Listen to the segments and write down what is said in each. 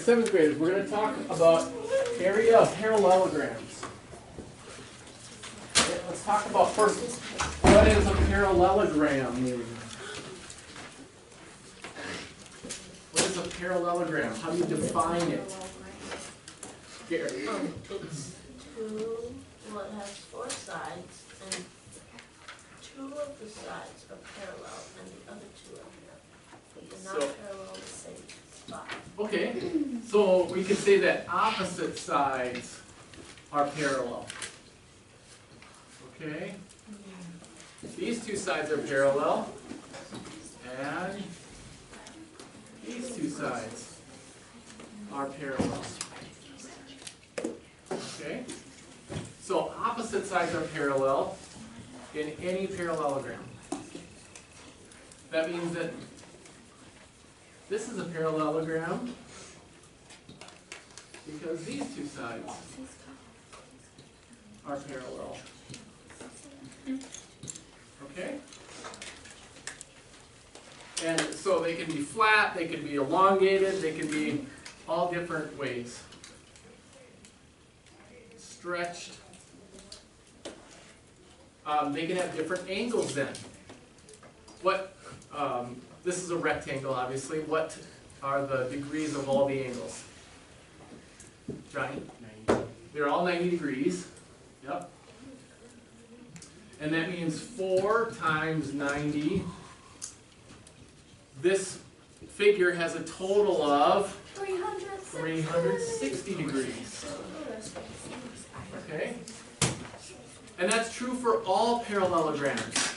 Seventh graders, we're going to talk about area of parallelograms. Okay, let's talk about first, what is a parallelogram? What is a parallelogram? How do you define it? Here. It's two, well, it has four sides, and two of the sides are parallel, and the other two are parallel. But they're not parallel the same spot. Okay, so we can say that opposite sides are parallel. Okay? These two sides are parallel, and these two sides are parallel. Okay? So opposite sides are parallel in any parallelogram. That means that this is a parallelogram because these two sides are parallel. Okay? And so they can be flat, they can be elongated, they can be all different ways. Stretched. They can have different angles then. This is a rectangle, obviously. What are the degrees of all the angles? Johnny? 90. They're all 90 degrees. Yep. And that means 4 times 90. This figure has a total of 360 degrees. Okay? And that's true for all parallelograms.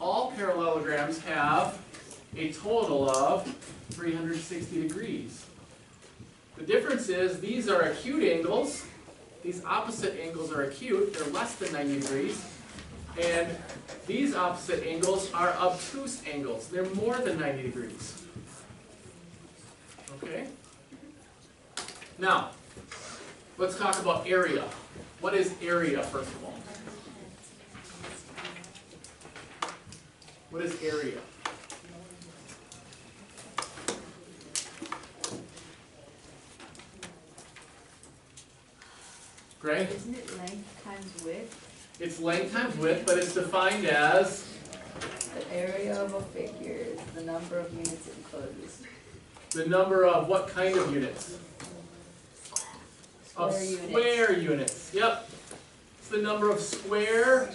All parallelograms have a total of 360 degrees. The difference is these are acute angles. These opposite angles are acute. They're less than 90 degrees. And these opposite angles are obtuse angles. They're more than 90 degrees. Okay? Now, let's talk about area. What is area, first of all? What is area? Greg? Isn't it length times width? It's length times width, but it's defined as? The area of a figure is the number of units it encloses. The number of what kind of units? Square units. Yep. It's the number of square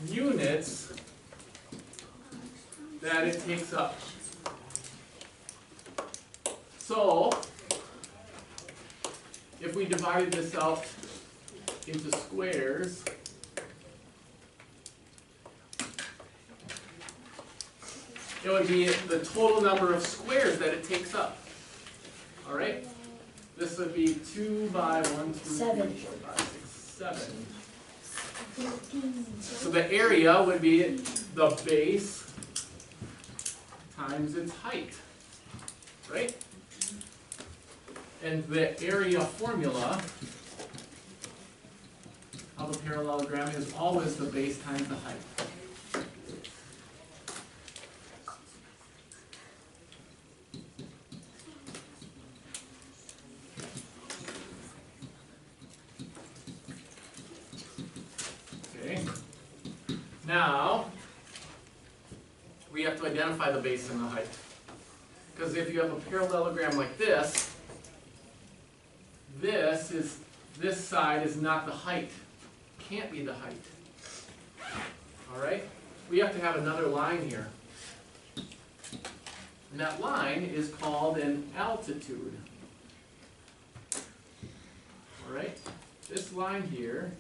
units that it takes up. So, if we divided this out into squares, it would be the total number of squares that it takes up. All right? This would be 2 by 1, 2, 3, 4, 5, 6, 7. So the area would be the base times its height, right? And the area formula of a parallelogram is always the base times the height. Okay. Now, we have to identify the base and the height. Because if you have a parallelogram like this side is not the height. Can't be the height. Alright? We have to have another line here. And that line is called an altitude. Alright? This line here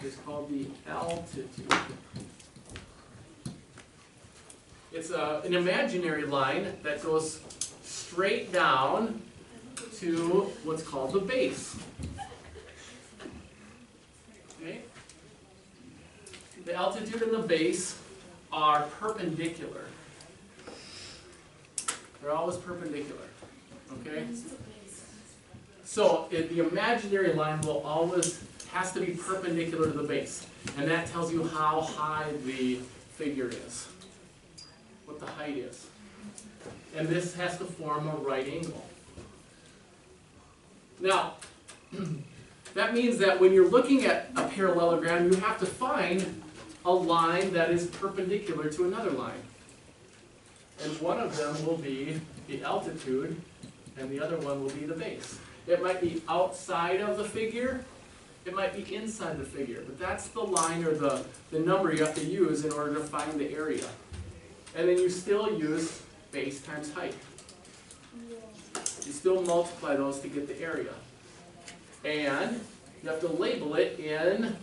is called the altitude. It's an imaginary line that goes straight down to what's called the base. Okay? The altitude and the base are perpendicular. They're always perpendicular. Okay? So the imaginary line will always has to be perpendicular to the base. And that tells you how high the figure is. What the height is. And this has to form a right angle. Now, that means that when you're looking at a parallelogram, you have to find a line that is perpendicular to another line. And one of them will be the altitude, and the other one will be the base. It might be outside of the figure, it might be inside the figure, but that's the line or the number you have to use in order to find the area. And then you still use base times height. You still multiply those to get the area. And you have to label it in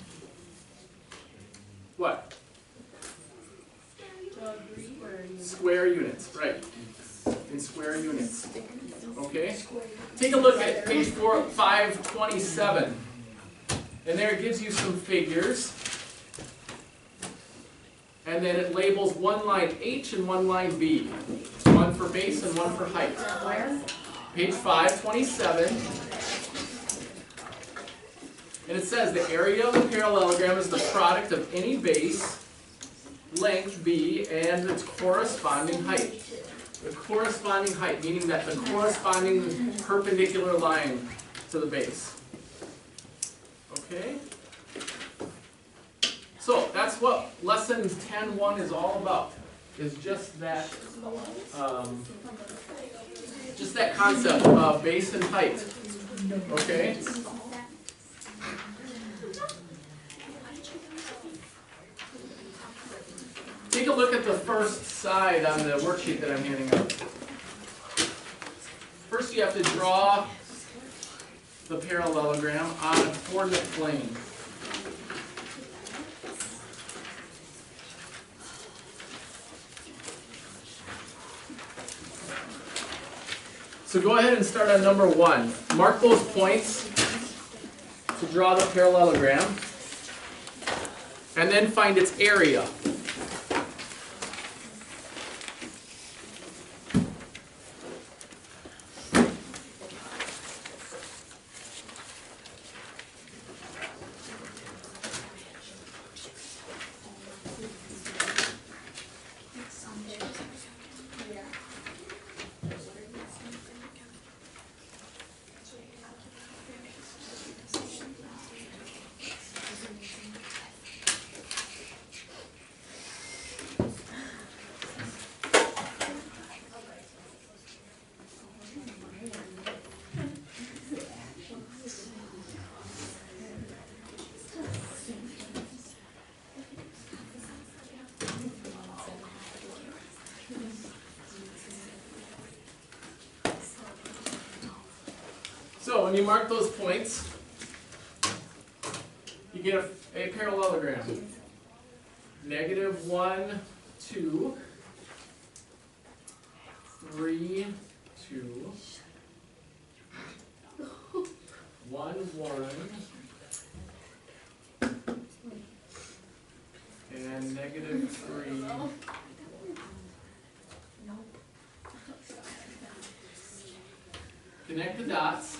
what? Square units, right. In square units. Okay? Take a look at page 527. And there it gives you some figures. And then it labels one line H and one line B. One for base and one for height. Where? Page 527. And it says the area of the parallelogram is the product of any base, length B, and its corresponding height. The corresponding height, meaning that the corresponding perpendicular line to the base. Okay? So that's what lesson 10.1 is all about. Is just that concept of base and height. Okay? Take a look at the first side on the worksheet that I'm handing out. First you have to draw the parallelogram on a coordinate plane. So go ahead and start on number 1. Mark those points to draw the parallelogram, and then find its area. So when you mark those points, you get a parallelogram. -1, 2, 3, 2, 1, 1, and -3. Connect the dots.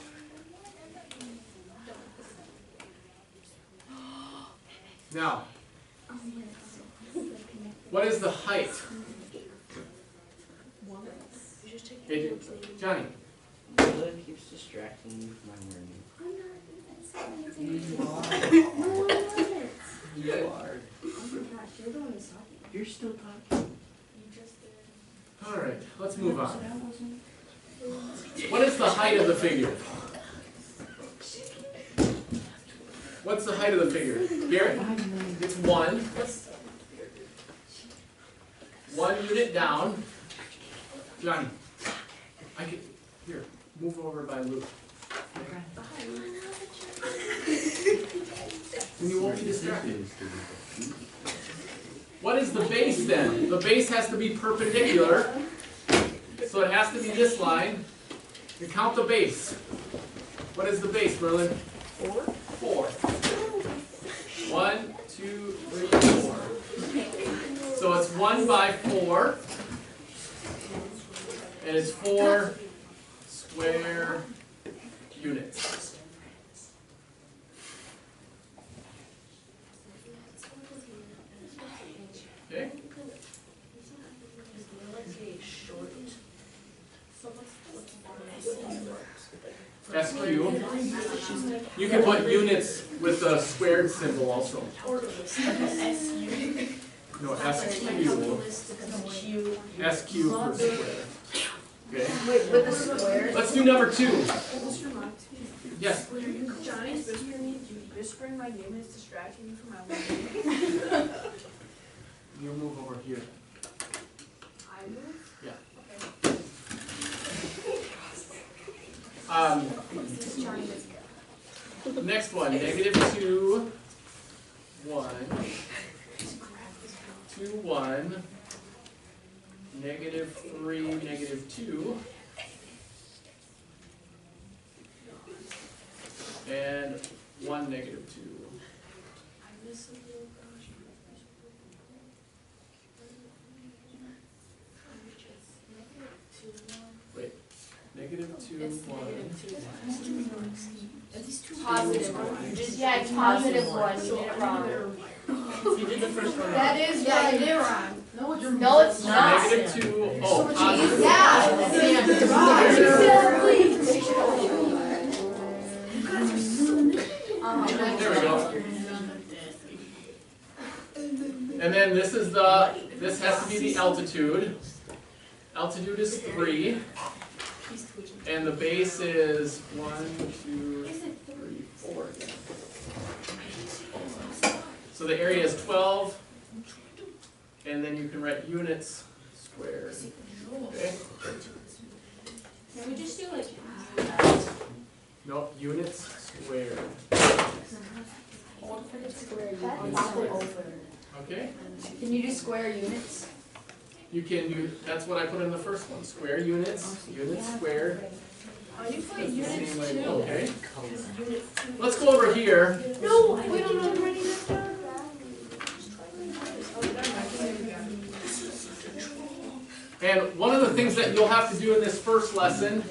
Now, what is the height? Johnny. Look, keeps distracting me from my learning. You are. You're still talking. All right, let's move on. What is the height of the figure? What's the height of the figure? Garrett? It's 1. 1 unit down. Johnny, here, move over by Luke. And you won't be distracted. What is the base then? The base has to be perpendicular. So it has to be this line. You count the base. What is the base, Merlin? 4. 4. 1, 2, 3, 4. So it's 1 by 4. And it's 4 square units. Okay? SQ. You can put units with the squared symbol also. No, SQ. SQ for square. Okay. Wait, with the square? Let's do number 2. Yes. Johnny's whispering my name is distracting me from my work. You move over here. I move? Yeah. Next one, -2, 1, 2, 1, -3, -2, and 1, -2. Wait, -2, 1. Positive one. Yeah, it's positive one, you did it wrong. You did the first one. That is Yeah, right. you did it wrong. No, it's not. -2, oh, positive. Yeah. There we go. And then this is this has to be the altitude. Altitude is 3. And the base is 1, 2, 3, 4. So the area is 12. And then you can write units squared. Okay? Can we just do like No, units squared. Okay? Can you do square units? You can do, that's what I put in the first one. Square units, units squared. Oh, you put That's the units same way, too. okay? Let's go over here. No, we don't know writing that down. And one of the things that you'll have to do in this first lesson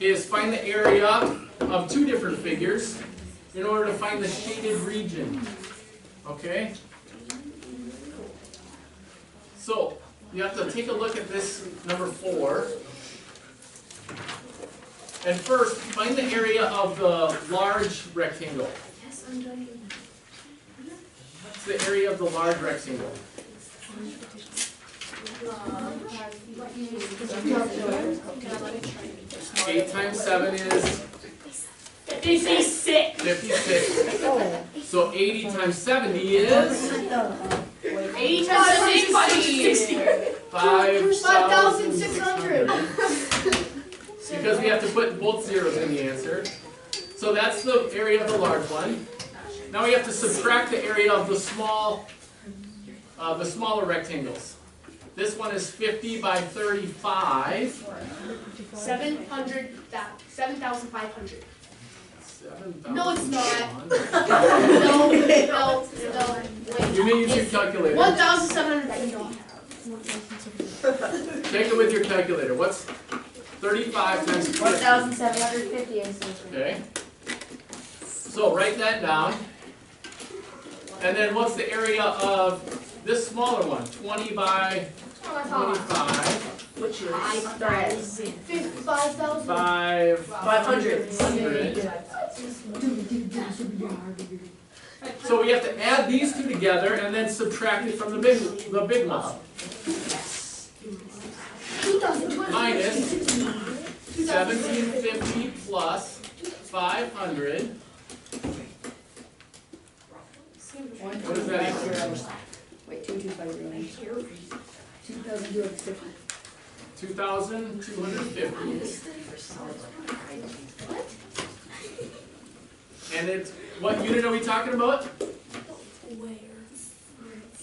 is find the area of 2 different figures in order to find the shaded region. Okay? So, you have to take a look at this number 4. And first, find the area of the large rectangle. Yes, I'm done. What's the area of the large rectangle? 8 times 7 is 56. 56. So 80 times 70 is 80 times 60. 5,600. Because we have to put both zeros in the answer. So that's the area of the large one. Now we have to subtract the area of the smaller rectangles. This one is 50 by 35. 7,500. 7,000. No, it's not. No. Wait. You may use your calculator. 1,750. Take it with your calculator. What's 35 times 50? 1,750 instances. Okay. So write that down. And then what's the area of this smaller one? 20 by 25. Which is? 5,000. 500. So we have to add these 2 together and then subtract it from the big one. Minus 1750 plus 500. What does that equal? Wait, 2,250. 2,250. 2,250. And it's, what unit are we talking about?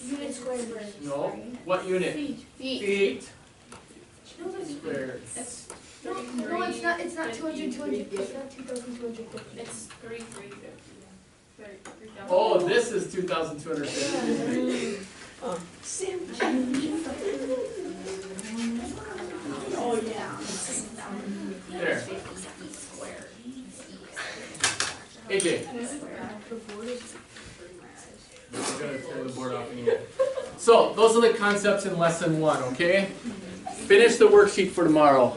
Unit squared. No. What unit? Feet. Squared. No, it's not. It's not 200. 200. It's not 2,250. It's 3,350. Oh, this is 2,250. Oh yeah. There. AJ. We're gonna turn the board off anyway. So, those are the concepts in lesson 1, okay? Finish the worksheet for tomorrow.